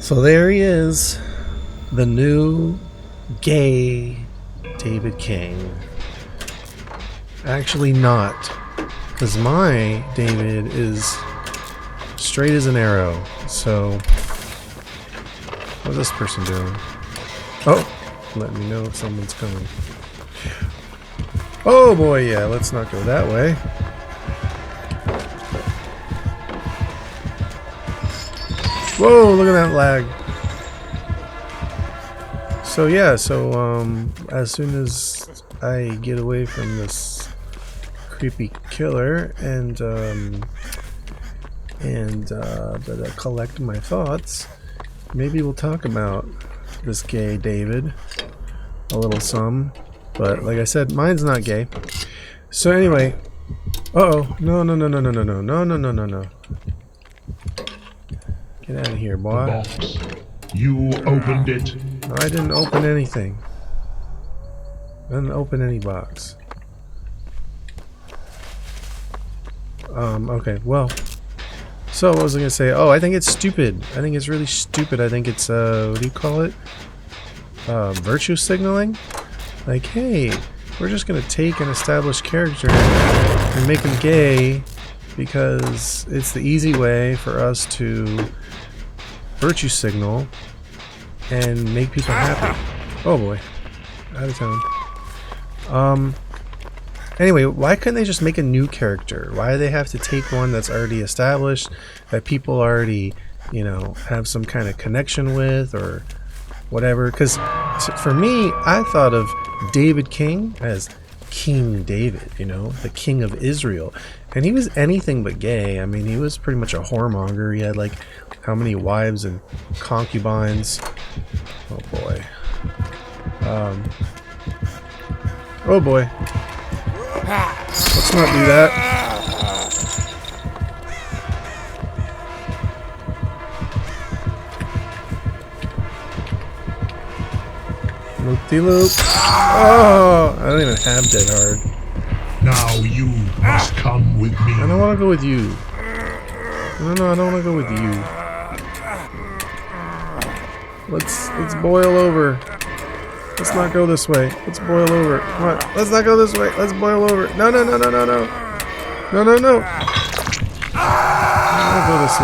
So there he is, the new gay David King. Actually not, because my David is straight as an arrow. So what's this person doing? Oh, let me know if someone's coming. Oh boy, yeah, let's not go that way. Whoa, look at that lag. So yeah, as soon as I get away from this creepy killer and collect my thoughts, maybe we'll talk about this gay David a little some. But like I said, mine's not gay. So anyway, uh-oh, no. Get out of here, boy. The box. You opened it. No, I didn't open anything. I didn't open any box. Okay, well. So, what was I gonna say? Oh, I think it's stupid. I think it's really stupid. I think it's, what do you call it? Virtue signaling? Like, hey, we're just gonna take an established character and make him gay because it's the easy way for us to virtue signal and make people happy. Oh boy, out of town. Anyway, why couldn't they just make a new character? Why do they have to take one that's already established, that people already, you know, have some kind of connection with or whatever? Because for me, I thought of David King as King David, you know, the king of Israel. And he was anything but gay. I mean, he was pretty much a whoremonger. He had like how many wives and concubines? Oh boy. Oh boy. Let's not do that. Loop-de-loop. Oh, I don't even have Dead Hard. Now you must come with me. I don't want to go with you. No, I don't want to go with you. Let's boil over. Let's not go this way. Let's boil over. Come on. Let's not go this way. Let's boil over. No. No. I'll go this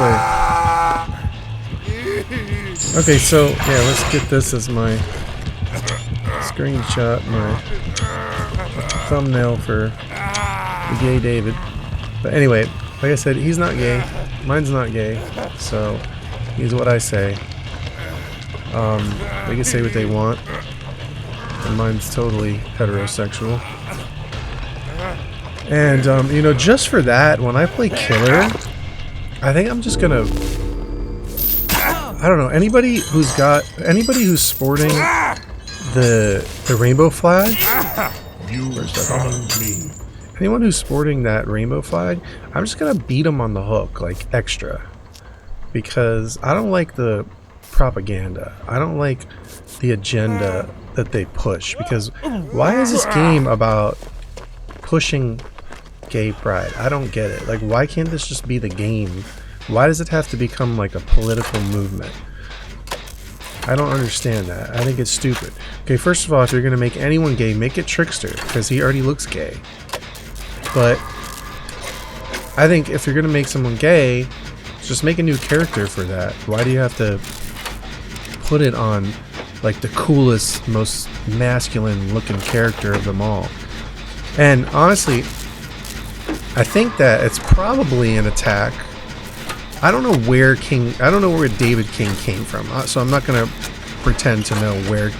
way. Okay, so yeah, let's get this as my screenshot, my thumbnail for the gay David. But anyway, like I said, he's not gay. Mine's not gay. So he's what I say. They can say what they want. And mine's totally heterosexual. And, you know, just for that, when I play Killer, I think I'm just gonna... I don't know, anybody who's sporting the rainbow flag? Anyone who's sporting that rainbow flag, I'm just gonna beat them on the hook, like, extra. Because I don't like the propaganda. I don't like the agenda that they push, because why is this game about pushing gay pride? I don't get it. Like, why can't this just be the game? Why does it have to become like a political movement? I don't understand that. I think it's stupid. Okay, first of all, if you're gonna make anyone gay, make it Trickster, because he already looks gay. But I think if you're gonna make someone gay, just make a new character for that. Why do you have to put it on like the coolest, most masculine looking character of them all? And honestly, I think that it's probably an attack. I don't know where David King came from, so I'm not gonna pretend to know where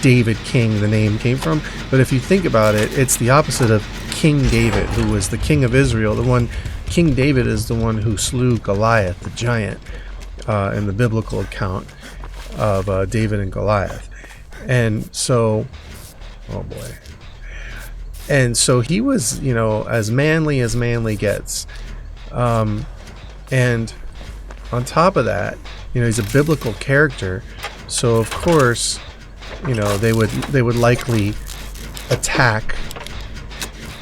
David King, the name, came from. But if you think about it, it's the opposite of King David, who was the king of Israel. King David is the one who slew Goliath, the giant, in the biblical account of David and Goliath. And so, oh boy. And so he was, you know, as manly gets. And on top of that, you know, he's a biblical character. So of course, you know, they would likely attack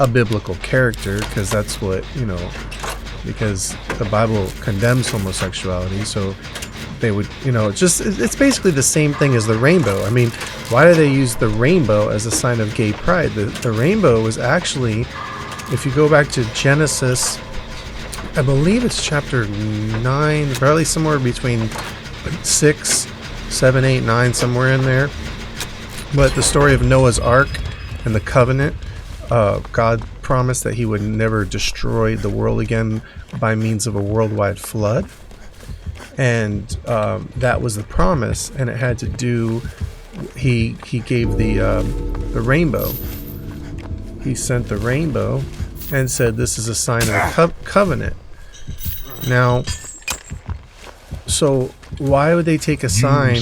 a biblical character, because that's what, you know, because the Bible condemns homosexuality. So they would, it's basically the same thing as the rainbow. I mean, why do they use the rainbow as a sign of gay pride? The rainbow was actually, if you go back to Genesis, I believe it's chapter 9, probably somewhere between 6, 7, 8, 9, somewhere in there. But the story of Noah's Ark and the covenant, God promised that he would never destroy the world again by means of a worldwide flood. And that was the promise, and it had to do, he gave the rainbow. He sent the rainbow and said this is a sign of the covenant. Now, so why would they take a sign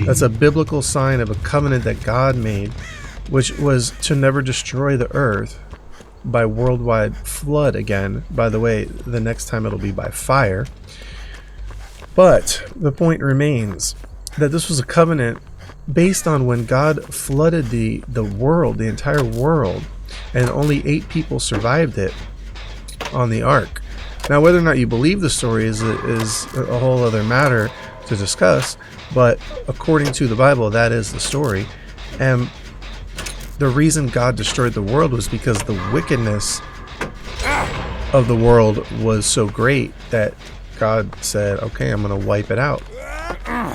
that's a biblical sign of a covenant that God made, which was to never destroy the earth by worldwide flood again? By the way, the next time it'll be by fire. But the point remains that this was a covenant based on when God flooded the world, the entire world, and only 8 people survived it on the ark. Now, whether or not you believe the story is a whole other matter to discuss, but according to the Bible, that is the story. And the reason God destroyed the world was because the wickedness of the world was so great that God said, okay, I'm going to wipe it out.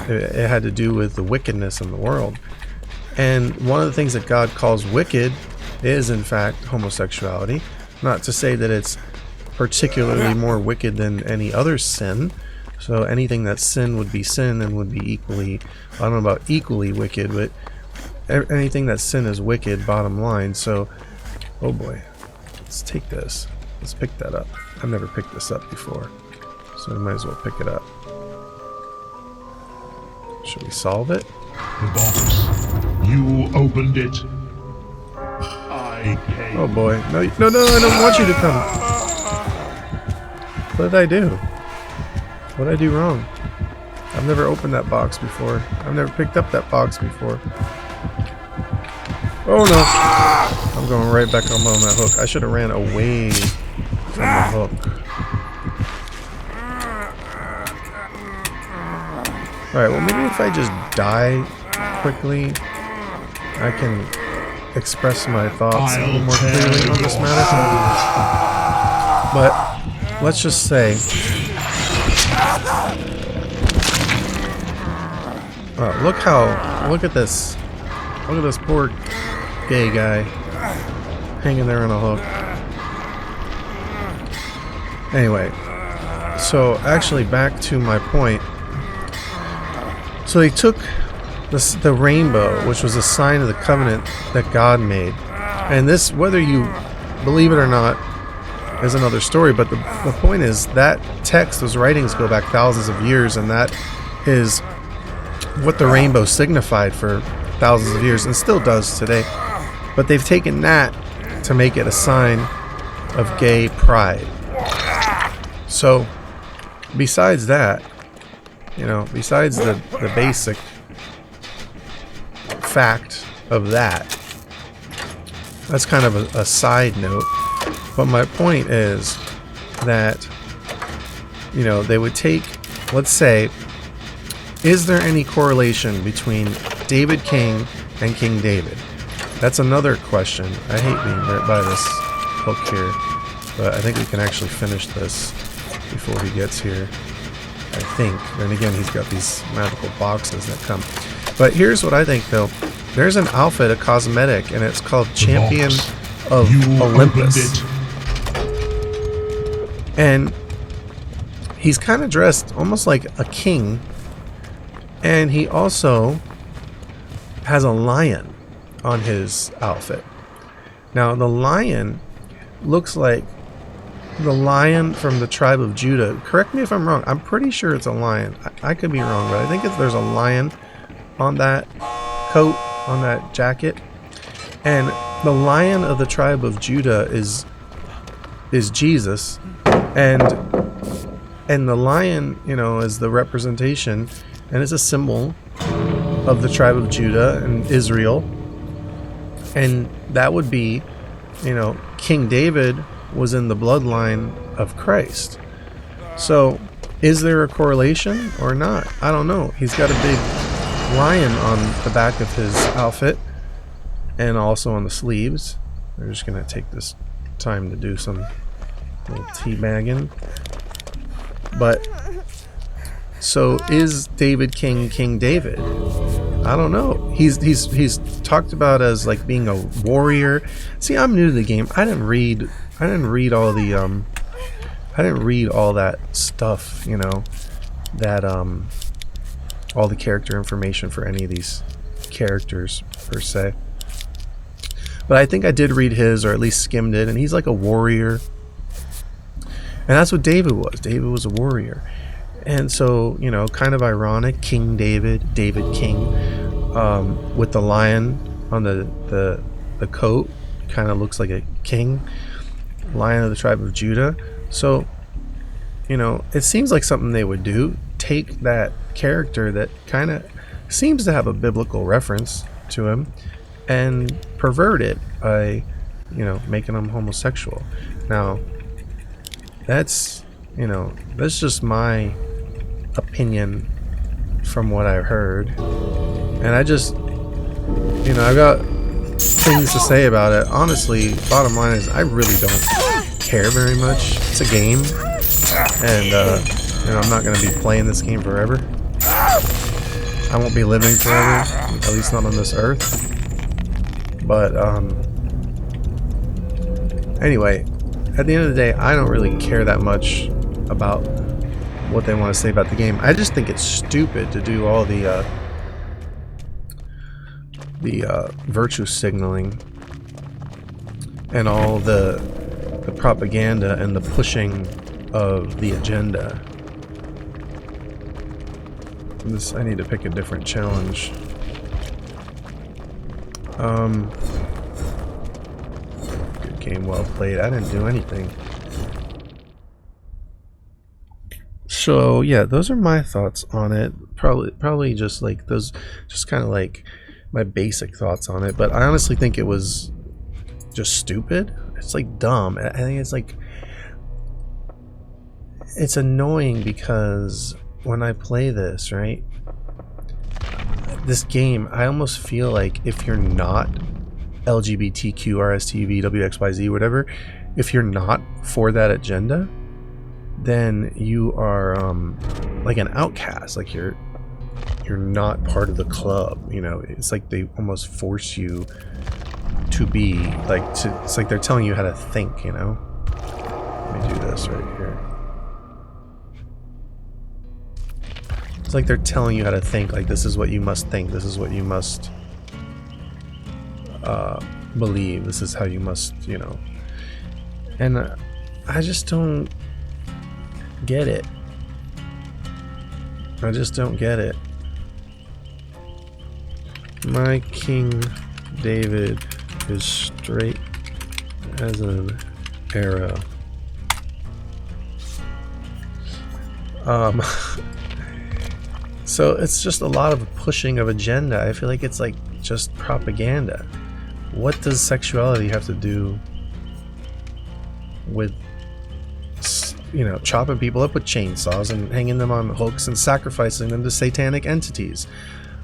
It had to do with the wickedness in the world. And one of the things that God calls wicked is, in fact, homosexuality. Not to say that it's particularly more wicked than any other sin. So anything that's sin would be sin and would be equally, I don't know about equally wicked, but anything that's sin is wicked, bottom line. So, oh boy, let's take this. Let's pick that up. I've never picked this up before, so I might as well pick it up. Should we solve it? The box. You opened it. I paid. Oh boy. No, I don't want you to come. What did I do? What did I do wrong? I've never opened that box before. I've never picked up that box before. Oh no! I'm going right back on that hook. I should have ran away from the hook. Alright, well maybe if I just die quickly, I can express my thoughts a little more clearly on this matter. But let's just say, look at this poor gay guy hanging there on a hook. Anyway, so actually back to my point. So they took the rainbow, which was a sign of the covenant that God made. And this, whether you believe it or not, is another story. But the point is that text, those writings go back thousands of years, and that is what the rainbow signified for thousands of years and still does today. But they've taken that to make it a sign of gay pride. So besides that, besides the basic fact of that, that's kind of a side note. But my point is that, they would take, let's say, is there any correlation between David King and King David? That's another question. I hate being right by this hook here, but I think we can actually finish this before he gets here. I think. And again, he's got these magical boxes that come. But here's what I think, though. There's an outfit, a cosmetic, and it's called Champion of Olympus. And he's kind of dressed almost like a king. And he also has a lion on his outfit. Now, the lion looks like the lion from the tribe of Judah. Correct me if I'm wrong. I'm pretty sure it's a lion. I could be wrong, but I think there's a lion on that coat, on that jacket. And the lion of the tribe of Judah is Jesus. And the lion, is the representation, and it's a symbol of the tribe of Judah and Israel. And that would be, King David was in the bloodline of Christ. So Is there a correlation or not? I don't know. He's got a big lion on the back of his outfit and also on the sleeves. We're just gonna take this time to do some little teabagging. But so is David King David? I don't know. He's talked about as like being a warrior. See, I'm new to the game. I didn't read all the I didn't read all that stuff, you know, that all the character information for any of these characters per se. But I think I did read his, or at least skimmed it, and he's like a warrior. And that's what David was. David was a warrior. And so, you know, kind of ironic, King David, David King, with the lion on the coat, kind of looks like a king, lion of the tribe of Judah. So, you know, it seems like something they would do. Take that character that kind of seems to have a biblical reference to him and pervert it by, you know, making him homosexual. Now, that's, you know, that's just my opinion from what I've heard. And I just, you know, I've got things to say about it. Honestly, bottom line is I really don't care very much. It's a game, and you know, I'm not going to be playing this game forever. I won't be living forever, at least not on this earth. But anyway, at the end of the day, I don't really care that much about what they want to say about the game. I just think it's stupid to do all the virtue signaling and all the propaganda and the pushing of the agenda. I need to pick a different challenge. Good game, well played. I didn't do anything. So yeah, those are my thoughts on it. Probably just like those, just kind of like my basic thoughts on it. But I honestly think it was just stupid. It's like dumb. I think it's like, it's annoying because when I play this, right, this game, I almost feel like if you're not LGBTQ, RSTV, WXYZ, whatever, if you're not for that agenda, then you are like an outcast. Like you're not part of the club. You know, it's like they almost force you to be like, it's like they're telling you how to think. You know, let me do this right here. It's like they're telling you how to think, like this is what you must think, this is what you must believe, this is how you must, you know. And I just don't get it. I just don't get it. My King David is straight as an arrow. So it's just a lot of pushing of agenda. I feel like it's like just propaganda. What does sexuality have to do with, you know, chopping people up with chainsaws and hanging them on hooks and sacrificing them to satanic entities?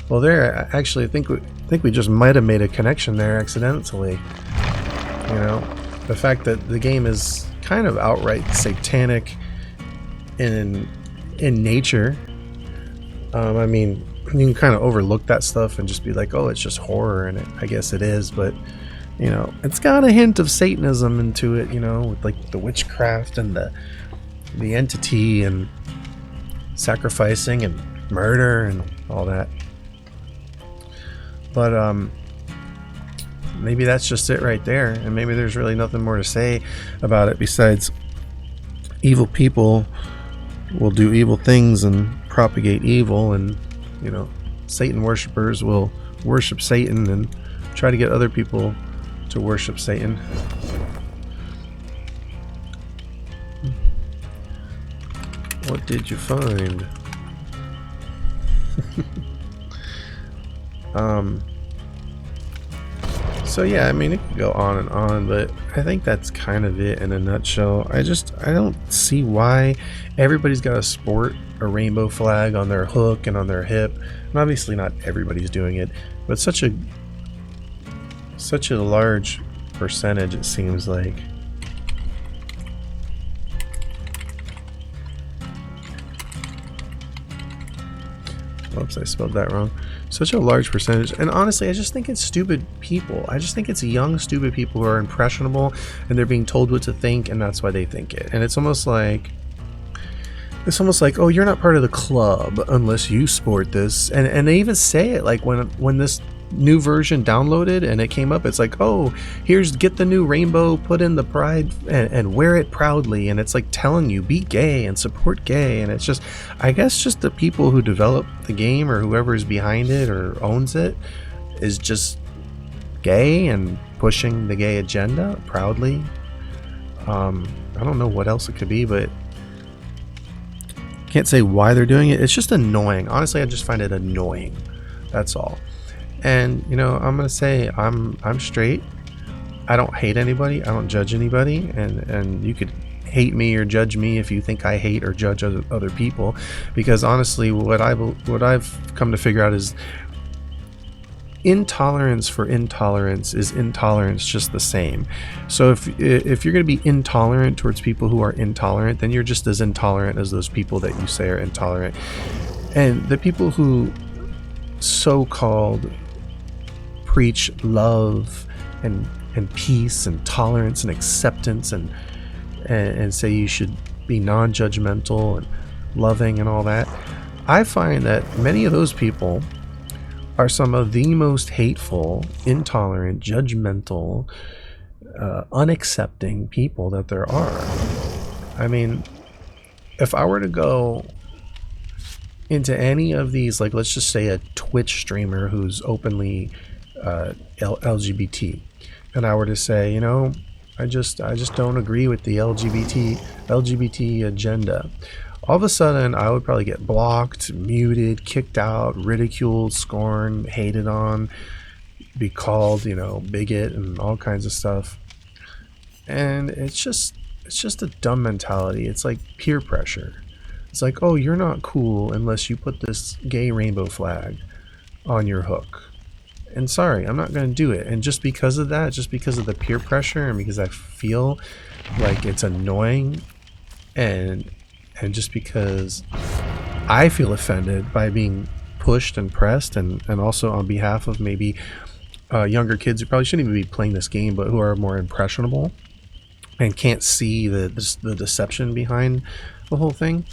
Well, there, actually, I think we just might have made a connection there accidentally. You know, the fact that the game is kind of outright satanic in nature. I mean, you can kind of overlook that stuff and just be like, oh, it's just horror, and I guess it is, but, you know, it's got a hint of Satanism into it, you know, with like the witchcraft and the entity and sacrificing and murder and all that. But maybe that's just it right there, and maybe there's really nothing more to say about it besides evil people will do evil things and propagate evil, and, you know, Satan worshippers will worship Satan and try to get other people to worship Satan. What did you find? So yeah, I mean, it could go on and on, but I think that's kind of it in a nutshell. I don't see why everybody's got to sport a rainbow flag on their hook and on their hip. And obviously not everybody's doing it, but such a large percentage, it seems like. Whoops, I spelled that wrong. Such a large percentage. And honestly, I just think it's stupid people. I just think it's young, stupid people who are impressionable and they're being told what to think, and that's why they think it. And it's almost like, oh, you're not part of the club unless you sport this. And they even say it, like when this new version downloaded and it came up, it's like, oh, get the new rainbow, put in the pride and wear it proudly. And it's like telling you, be gay and support gay. And it's just, I guess just the people who develop the game or whoever is behind it or owns it is just gay and pushing the gay agenda proudly. I don't know what else it could be, but can't say why they're doing it. It's just annoying. Honestly, I just find it annoying. That's all. And you know, I'm gonna say I'm straight. I don't hate anybody. I don't judge anybody. And you could hate me or judge me if you think I hate or judge other people. Because honestly, what I've come to figure out is intolerance for intolerance is intolerance just the same. So if you're going to be intolerant towards people who are intolerant, then you're just as intolerant as those people that you say are intolerant. And the people who so-called preach love and peace and tolerance and acceptance and say you should be non-judgmental and loving and all that, I find that many of those people are some of the most hateful, intolerant, judgmental, unaccepting people that there are. I mean, if I were to go into any of these, like let's just say a Twitch streamer who's openly LGBT, and I were to say, you know, I just don't agree with the LGBT agenda, all of a sudden I would probably get blocked, muted, kicked out, ridiculed, scorned, hated on, be called, you know, bigot and all kinds of stuff. And it's just a dumb mentality. It's like peer pressure. It's like, oh, you're not cool unless you put this gay rainbow flag on your hook. And sorry, I'm not going to do it. And just because of that, just because of the peer pressure and because I feel like it's annoying and just because I feel offended by being pushed and pressed and also on behalf of maybe younger kids who probably shouldn't even be playing this game but who are more impressionable and can't see the deception behind the whole thing.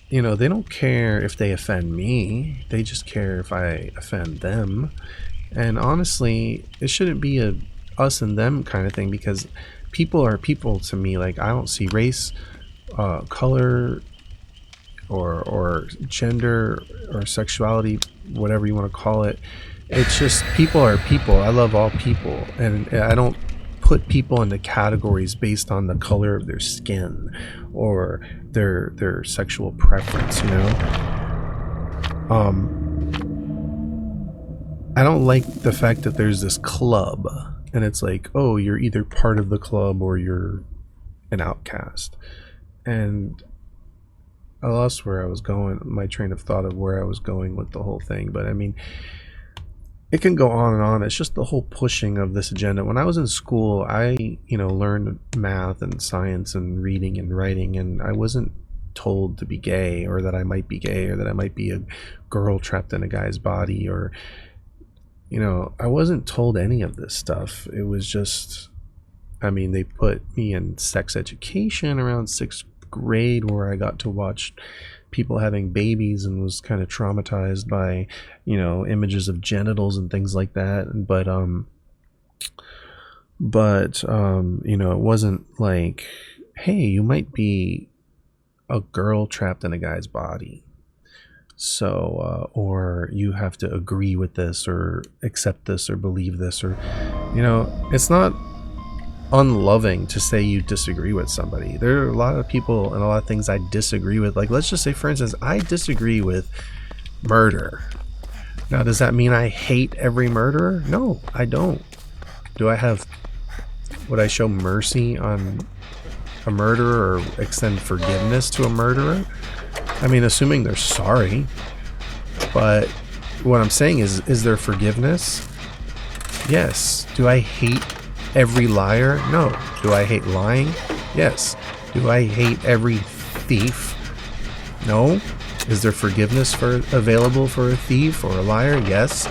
You know, they don't care if they offend me. They just care if I offend them. And honestly, it shouldn't be a us and them kind of thing, because people are people to me. Like, I don't see race, color, or gender or sexuality, whatever you want to call it. It's just people are people. I love all people, and I don't put people into categories based on the color of their skin or their sexual preference, you know. I don't like the fact that there's this club and it's like, oh, you're either part of the club or you're an outcast. And I lost where I was going, my train of thought of where I was going with the whole thing. But I mean, it can go on and on. It's just the whole pushing of this agenda. When I was in school, I, you know, learned math and science and reading and writing, and I wasn't told to be gay, or that I might be gay, or that I might be a girl trapped in a guy's body, or, you know, I wasn't told any of this stuff. It was just, I mean, they put me in sex education around 6th grade, where I got to watch people having babies and was kind of traumatized by, you know, images of genitals and things like that. But you know, it wasn't like, hey, you might be a girl trapped in a guy's body, so or you have to agree with this or accept this or believe this, or, you know, it's not unloving to say you disagree with somebody. There are a lot of people and a lot of things I disagree with. Like, let's just say, for instance, I disagree with murder. Now, does that mean I hate every murderer? No, I don't. Would I show mercy on a murderer or extend forgiveness to a murderer? I mean, assuming they're sorry. But what I'm saying is there forgiveness? Yes. Do I hate every liar? No. Do I hate lying? Yes. Do I hate every thief? No. Is there forgiveness available for a thief or a liar? Yes.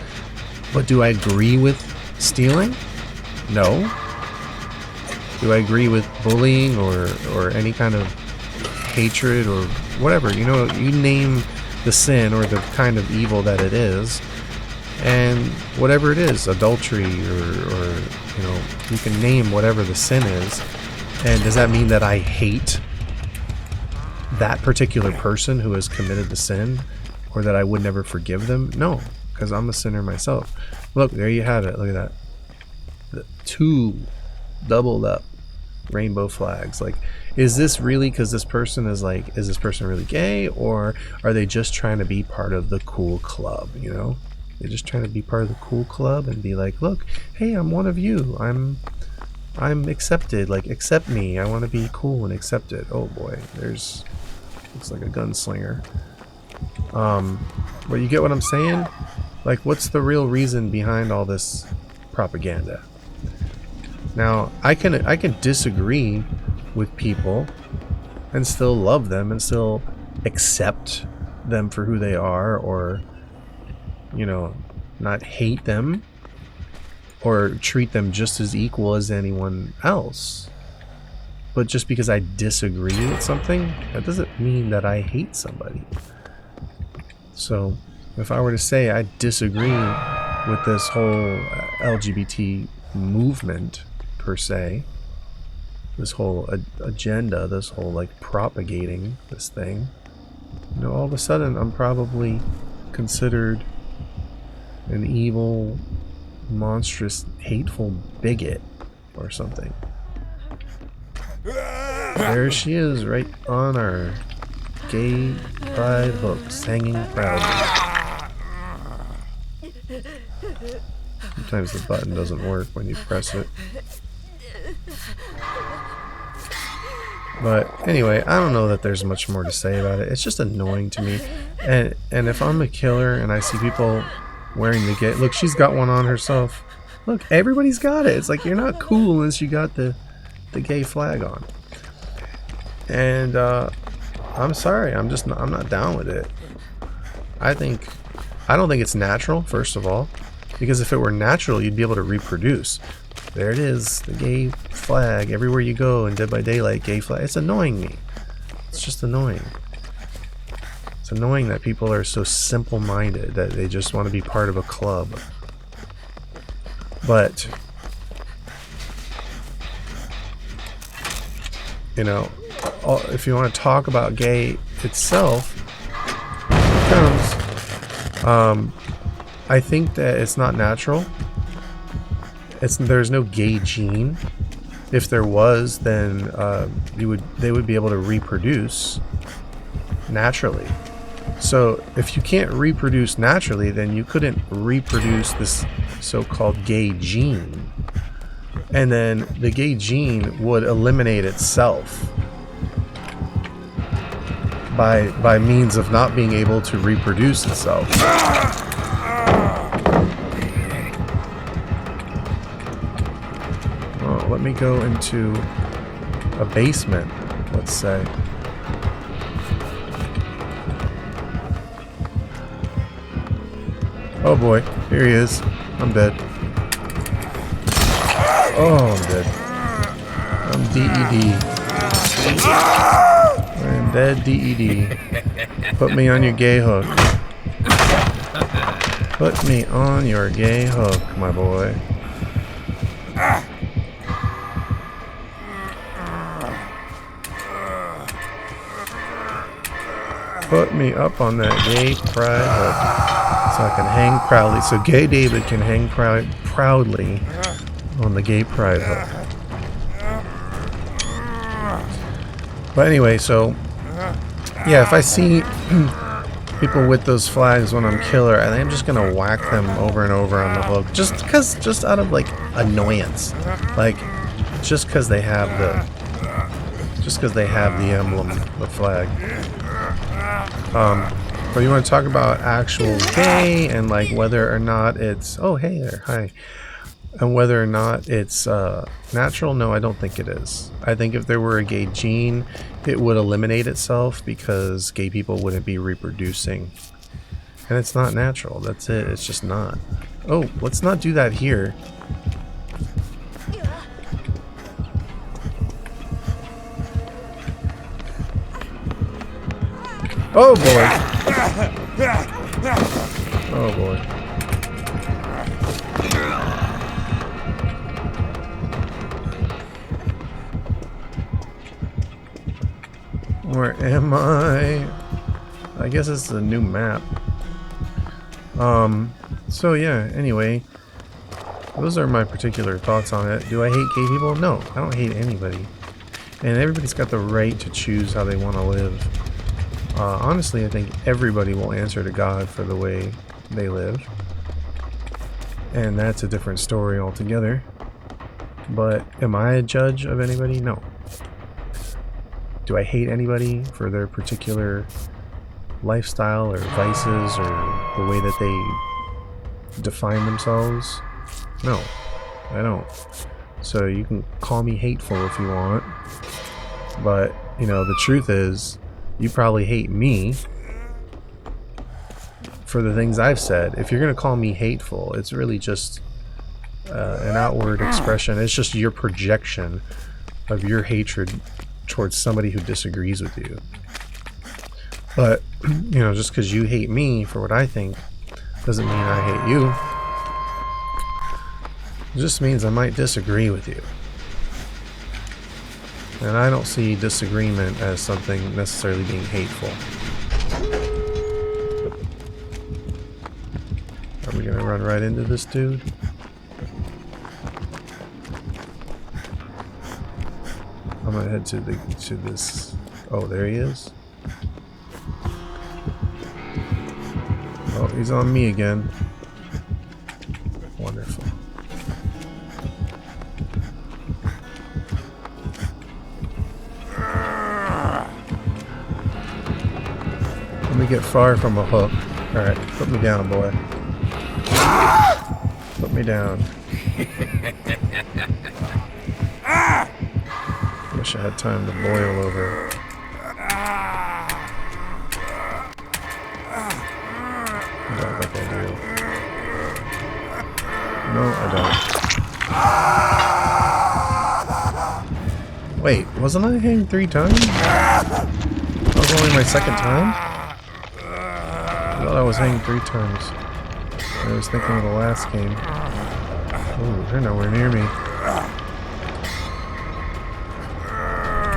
But do I agree with stealing? No. Do I agree with bullying or any kind of hatred or whatever? You know, you name the sin or the kind of evil that it is, and whatever it is, adultery or you know, you can name whatever the sin is. And does that mean that I hate that particular person who has committed the sin, or that I would never forgive them? No, because I'm a sinner myself. Look, there you have it. Look at that. The 2 doubled up rainbow flags. Like, is this really because this person is like, is this person really gay, or are they just trying to be part of the cool club? You know, they're just trying to be part of the cool club and be like, look, hey, I'm one of you. I'm accepted. Like, accept me. I want to be cool and accepted. Oh boy, looks like a gunslinger. But you get what I'm saying? Like, what's the real reason behind all this propaganda? Now, I can disagree with people and still love them and still accept them for who they are, or, you know, not hate them or treat them just as equal as anyone else. But just because I disagree with something, that doesn't mean that I hate somebody. So, if I were to say I disagree with this whole LGBT movement, per se, this whole agenda, this whole like propagating this thing, you know, all of a sudden I'm probably considered an evil, monstrous, hateful bigot or something. There she is, right on our gay pride hooks, hanging proudly. Sometimes the button doesn't work when you press it. But anyway, I don't know that there's much more to say about it. It's just annoying to me. And if I'm a killer and I see people wearing the gay... Look, she's got one on herself. Look, everybody's got it. It's like, you're not cool unless you got the gay flag on. And I'm sorry, I'm not down with it. I don't think it's natural, first of all. Because if it were natural, you'd be able to reproduce. There it is, the gay flag. Everywhere you go in Dead by Daylight, gay flag. It's annoying me. It's just annoying. It's annoying that people are so simple-minded that they just want to be part of a club. But, you know, if you want to talk about gay itself, I think that it's not natural. There's no gay gene. If there was, then they would be able to reproduce naturally. So if you can't reproduce naturally, then you couldn't reproduce this so-called gay gene. And then the gay gene would eliminate itself by means of not being able to reproduce itself. Oh, let me go into a basement, let's say. Oh boy, here he is. I'm dead. Oh, I'm dead. I'm DED. I'm dead DED. Put me on your gay hook. Put me on your gay hook, my boy. Put me up on that gay pride hook. So I can hang proudly. So Gay David can hang proudly on the gay pride hook. But anyway, so yeah, if I see people with those flags when I'm killer, I think I'm just gonna whack them over and over on the hook, just out of like annoyance, like just because they have the emblem, the flag. But you want to talk about actual gay and like whether or not it's hey there, hi, and whether or not it's natural? No, I don't think it is. I think if there were a gay gene, it would eliminate itself because gay people wouldn't be reproducing. And it's not natural. That's it. It's just not. Oh, let's not do that here. Oh boy. Oh boy. Where am I? I guess it's a new map. So yeah, anyway, those are my particular thoughts on it. Do I hate gay people? No, I don't hate anybody. And everybody's got the right to choose how they want to live. Honestly, I think everybody will answer to God for the way they live. And that's a different story altogether. But am I a judge of anybody? No. Do I hate anybody for their particular lifestyle or vices or the way that they define themselves? No, I don't. So you can call me hateful if you want. But, you know, the truth is, you probably hate me for the things I've said. If you're going to call me hateful, it's really just an outward expression. It's just your projection of your hatred towards somebody who disagrees with you. But, you know, just because you hate me for what I think doesn't mean I hate you. It just means I might disagree with you. And I don't see disagreement as something necessarily being hateful. Are we gonna run right into this dude? I'm gonna head to this. Oh, there he is. Oh, he's on me again. Wonderful. Let me get far from a hook. Alright, put me down, boy. Put me down. Wish I had time to boil over. I don't think I do. No, I don't. Wait, wasn't I hanged 3 times? That was only my 2nd time? I thought I was hanged 3 times. I was thinking of the last game. Ooh, they're nowhere near me.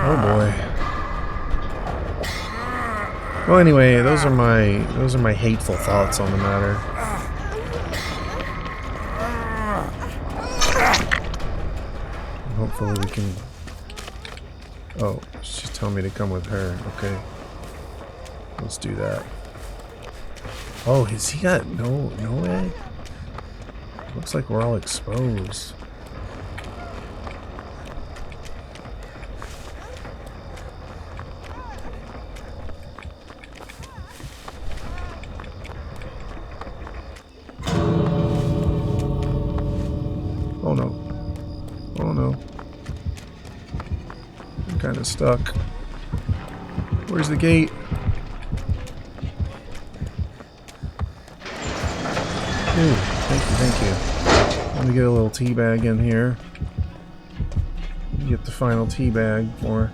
Oh boy. Well, anyway, those are my hateful thoughts on the matter. Hopefully we can. Oh, she's telling me to come with her. Okay, let's do that. Oh, has he got no egg? Looks like we're all exposed. Oh no. Oh no. I'm kind of stuck. Where's the gate? Ooh, thank you. Let me get a little tea bag in here. Get the final tea bag for.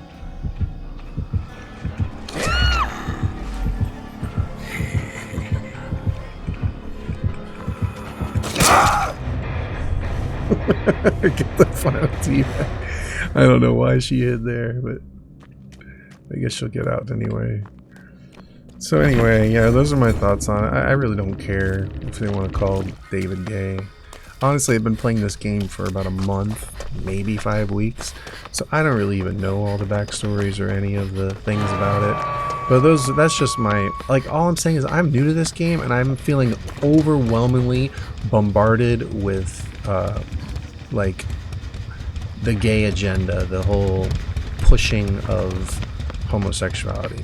Get the final tea bag. I don't know why she hid there, but I guess she'll get out anyway. So anyway, yeah, those are my thoughts on it. I really don't care if they want to call David gay. Honestly, I've been playing this game for about a month, maybe 5 weeks, so I don't really even know all the backstories or any of the things about it. But that's just my, like, all I'm saying is I'm new to this game and I'm feeling overwhelmingly bombarded with like the gay agenda, the whole pushing of homosexuality.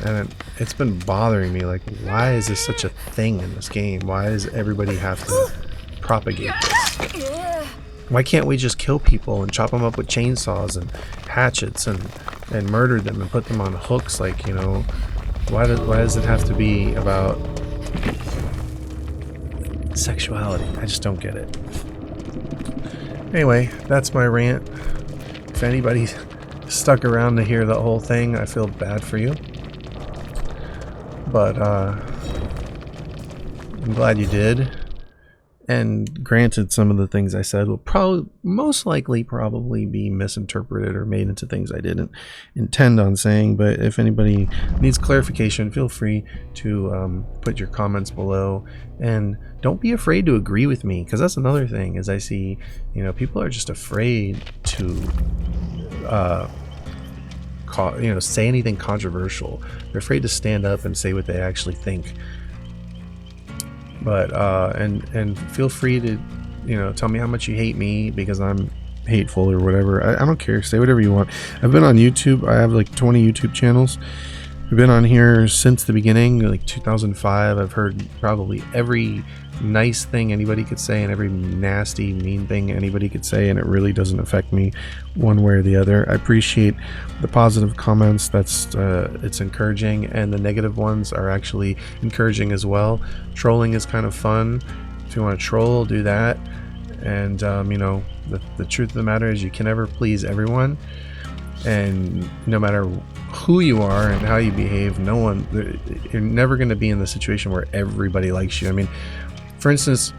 And it's been bothering me, like, why is this such a thing in this game? Why does everybody have to propagate this? Why can't we just kill people and chop them up with chainsaws and hatchets and murder them and put them on hooks? Like, you know, why does it have to be about sexuality? I just don't get it. Anyway, that's my rant. If anybody stuck around to hear the whole thing, I feel bad for you. But I'm glad you did. And granted, some of the things I said will most likely be misinterpreted or made into things I didn't intend on saying. But if anybody needs clarification, feel free to put your comments below. And don't be afraid to agree with me, because that's another thing. As I see, you know, people are just afraid to say anything controversial. They're afraid to stand up and say what they actually think. But and feel free to, you know, tell me how much you hate me because I'm hateful or whatever. I don't care. Say whatever you want. I've been on YouTube. I have like 20 YouTube channels. I've been on here since the beginning, like 2005. I've heard probably every nice thing anybody could say and every nasty, mean thing anybody could say, and it really doesn't affect me one way or the other. I appreciate the positive comments. That's it's encouraging, and the negative ones are actually encouraging as well. Trolling is kind of fun. If you want to troll, do that. And you know, the truth of the matter is you can never please everyone, and no matter who you are and how you behave, you're never going to be in the situation where everybody likes you. I mean, for instance,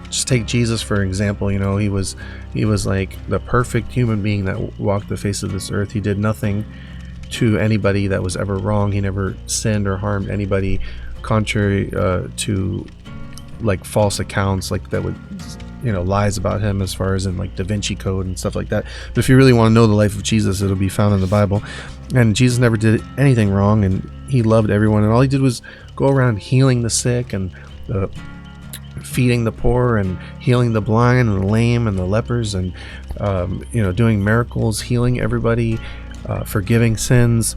just take Jesus for example. You know, he was like the perfect human being that walked the face of this earth. He did nothing to anybody that was ever wrong. He never sinned or harmed anybody, contrary to like false accounts like that would, you know, lies about him as far as in like Da Vinci Code and stuff like that. But if you really want to know the life of Jesus, it'll be found in the Bible. And Jesus never did anything wrong, and he loved everyone, and all he did was go around healing the sick and feeding the poor and healing the blind and the lame and the lepers, and you know, doing miracles, healing everybody, forgiving sins.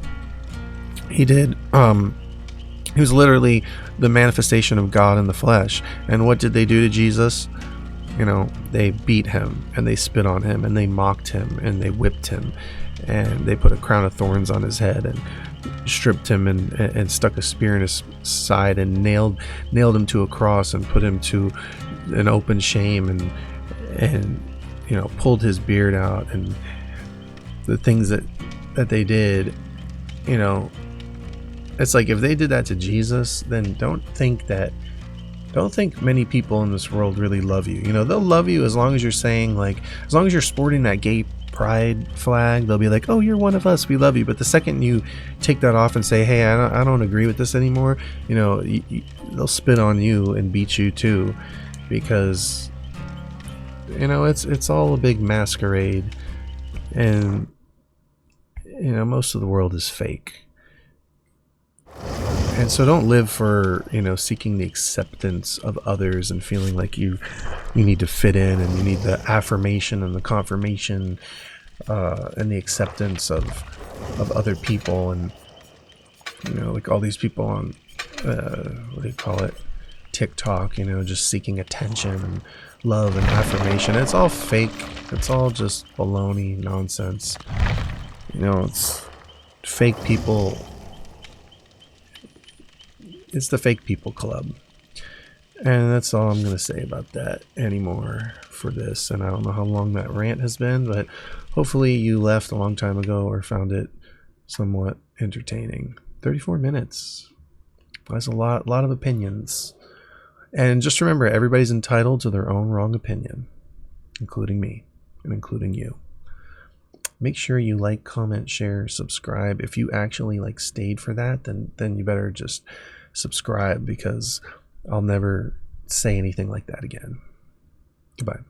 He was literally the manifestation of God in the flesh. And what did they do to Jesus? You know, they beat him and they spit on him and they mocked him and they whipped him and they put a crown of thorns on his head and stripped him and stuck a spear in his side and nailed him to a cross and put him to an open shame and you know, pulled his beard out. And the things that they did, you know, it's like if they did that to Jesus, then don't think many people in this world really love you. You know, they'll love you as long as you're saying, like, as long as you're sporting that gay pride flag, they'll be like, oh, you're one of us, we love you. But the second you take that off and say, hey, I don't agree with this anymore, you know, they'll spit on you and beat you too, because, you know, it's all a big masquerade, and, you know, most of the world is fake. And so don't live for, you know, seeking the acceptance of others and feeling like you need to fit in and you need the affirmation and the confirmation and the acceptance of other people. And, you know, like all these people on, what do you call it, TikTok, you know, just seeking attention and love and affirmation. It's all fake. It's all just baloney nonsense. You know, it's fake people. It's the fake people club. And that's all I'm going to say about that anymore for this. And I don't know how long that rant has been, but hopefully you left a long time ago or found it somewhat entertaining. 34 minutes. That's a lot of opinions. And just remember, everybody's entitled to their own wrong opinion, including me and including you. Make sure you like, comment, share, subscribe. If you actually like stayed for that, then you better just subscribe, because I'll never say anything like that again. Goodbye.